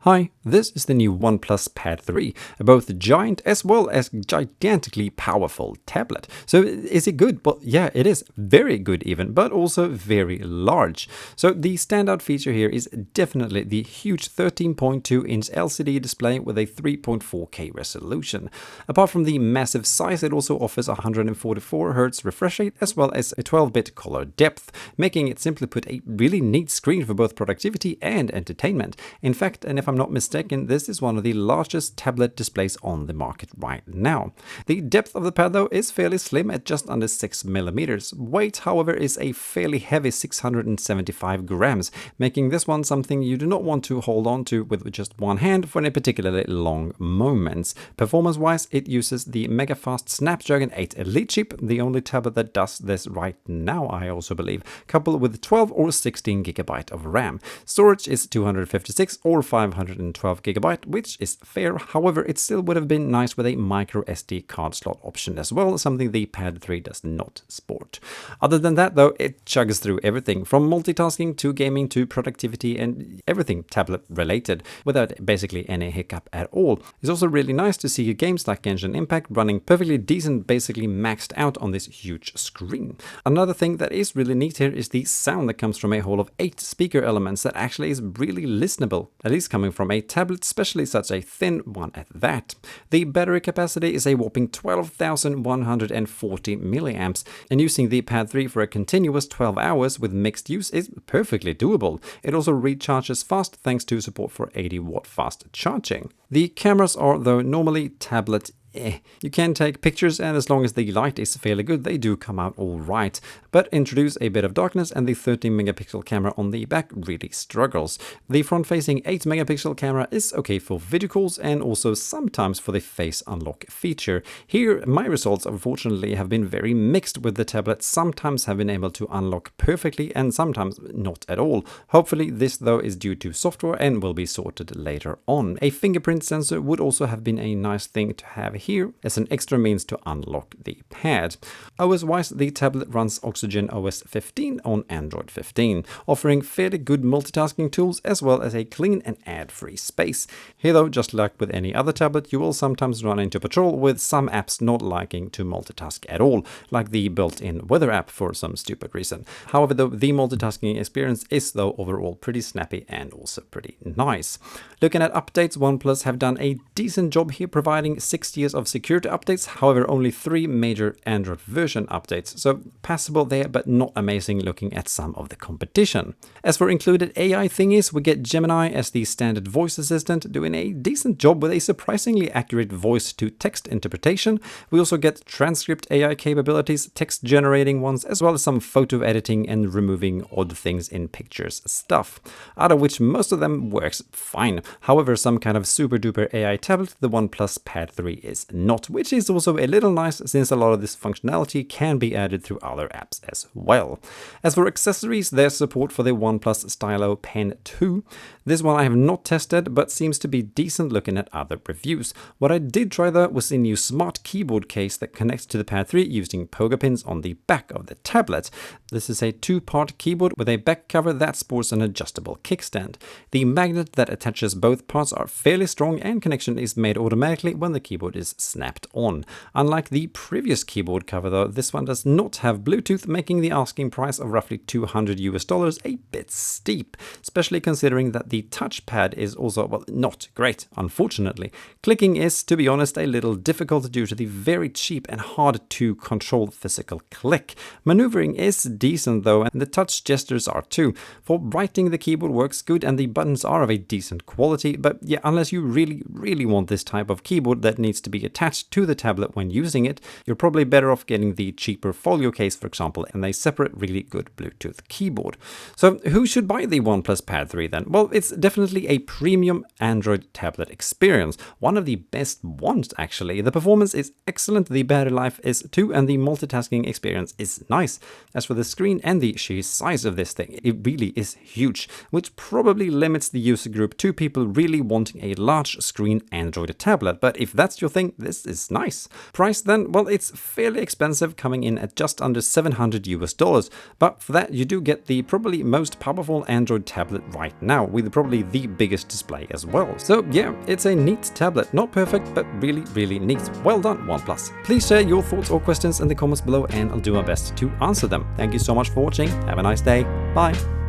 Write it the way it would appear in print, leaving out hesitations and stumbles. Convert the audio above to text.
Hi, this is the new OnePlus Pad 3, a both giant as well as gigantically powerful tablet. So is it good? Well, yeah, it is very good even, but also very large. So the standout feature here is definitely the huge 13.2-inch LCD display with a 3.4K resolution. Apart from the massive size, it also offers 144Hz refresh rate as well as a 12-bit color depth, making it simply put a really neat screen for both productivity and entertainment. In fact, and if I'm not mistaken, this is one of the largest tablet displays on the market right now. The depth of the pad though is fairly slim at just under 6mm. Weight, however, is a fairly heavy 675 grams, making this one something you do not want to hold on to with just one hand for any particularly long moments. Performance-wise, it uses the mega-fast Snapdragon 8 Elite chip, the only tablet that does this right now, I also believe, coupled with 12 or 16GB of RAM. Storage is 256 or 512GB, which is fair. However, it still would have been nice with a micro SD card slot option as well, something the Pad 3 does not sport. Other than that though, it chugs through everything from multitasking to gaming to productivity and everything tablet related without basically any hiccup at all. It's also really nice to see games like Genshin Impact running perfectly decent, basically maxed out on this huge screen. Another thing that is really neat here is the sound that comes from a whole of 8 speaker elements that actually is really listenable, at least coming from a tablet, especially such a thin one at that. The battery capacity is a whopping 12,140 milliamps, and using the Pad 3 for a continuous 12 hours with mixed use is perfectly doable. It also recharges fast thanks to support for 80-watt fast charging. The cameras are though normally tablet You can take pictures, and as long as the light is fairly good, they do come out all right. But introduce a bit of darkness and the 13-megapixel camera on the back really struggles. The front-facing 8-megapixel camera is okay for video calls and also sometimes for the face unlock feature. Here, my results unfortunately have been very mixed, with the tablet sometimes have been able to unlock perfectly and sometimes not at all. Hopefully this though is due to software and will be sorted later on. A fingerprint sensor would also have been a nice thing to have here as an extra means to unlock the pad. OS-wise, the tablet runs Oxygen OS 15 on Android 15, offering fairly good multitasking tools as well as a clean and ad-free space. Here though, just like with any other tablet, you will sometimes run into patrol with some apps not liking to multitask at all, like the built-in weather app for some stupid reason. However, though, the multitasking experience is though overall pretty snappy and also pretty nice. Looking at updates, OnePlus have done a decent job here, providing 6 years of security updates, however only 3 major Android version updates, so passable there but not amazing looking at some of the competition. As for included AI thingies, we get Gemini as the standard voice assistant, doing a decent job with a surprisingly accurate voice-to-text interpretation. We also get transcript AI capabilities, text generating ones, as well as some photo editing and removing odd things in pictures stuff, out of which most of them works fine. However, some kind of super duper AI tablet, the OnePlus Pad 3 is not, which is also a little nice since a lot of this functionality can be added through other apps as well. As for accessories, there's support for the OnePlus Stylo Pen 2. This one I have not tested, but seems to be decent looking at other reviews. What I did try though was the new smart keyboard case that connects to the Pad 3 using pogo pins on the back of the tablet. This is a 2-part keyboard with a back cover that sports an adjustable kickstand. The magnet that attaches both parts are fairly strong, and connection is made automatically when the keyboard is snapped on. Unlike the previous keyboard cover though, this one does not have Bluetooth, making the asking price of roughly $200 a bit steep, especially considering that the touchpad is also, well, not great, unfortunately. Clicking is, to be honest, a little difficult due to the very cheap and hard to control physical click. Maneuvering is decent though, and the touch gestures are too. For writing, the keyboard works good and the buttons are of a decent quality, but yeah, unless you really want this type of keyboard that needs to be attached to the tablet when using it, you're probably better off getting the cheaper folio case, for example, and a separate really good Bluetooth keyboard. So who should buy the OnePlus Pad 3 then? Well, it's definitely a premium Android tablet experience, one of the best ones actually. The performance is excellent, the battery life is too, and the multitasking experience is nice. As for the screen and the sheer size of this thing, it really is huge, which probably limits the user group to people really wanting a large screen Android tablet, but if that's your thing, this is nice. Price then, well, it's fairly expensive, coming in at just under $700, but for that you do get the probably most powerful Android tablet right now, with probably the biggest display as well. So yeah, it's a neat tablet. Not perfect, but really, really neat. Well done, OnePlus. Please share your thoughts or questions in the comments below and I'll do my best to answer them. Thank you so much for watching. Have a nice day. Bye.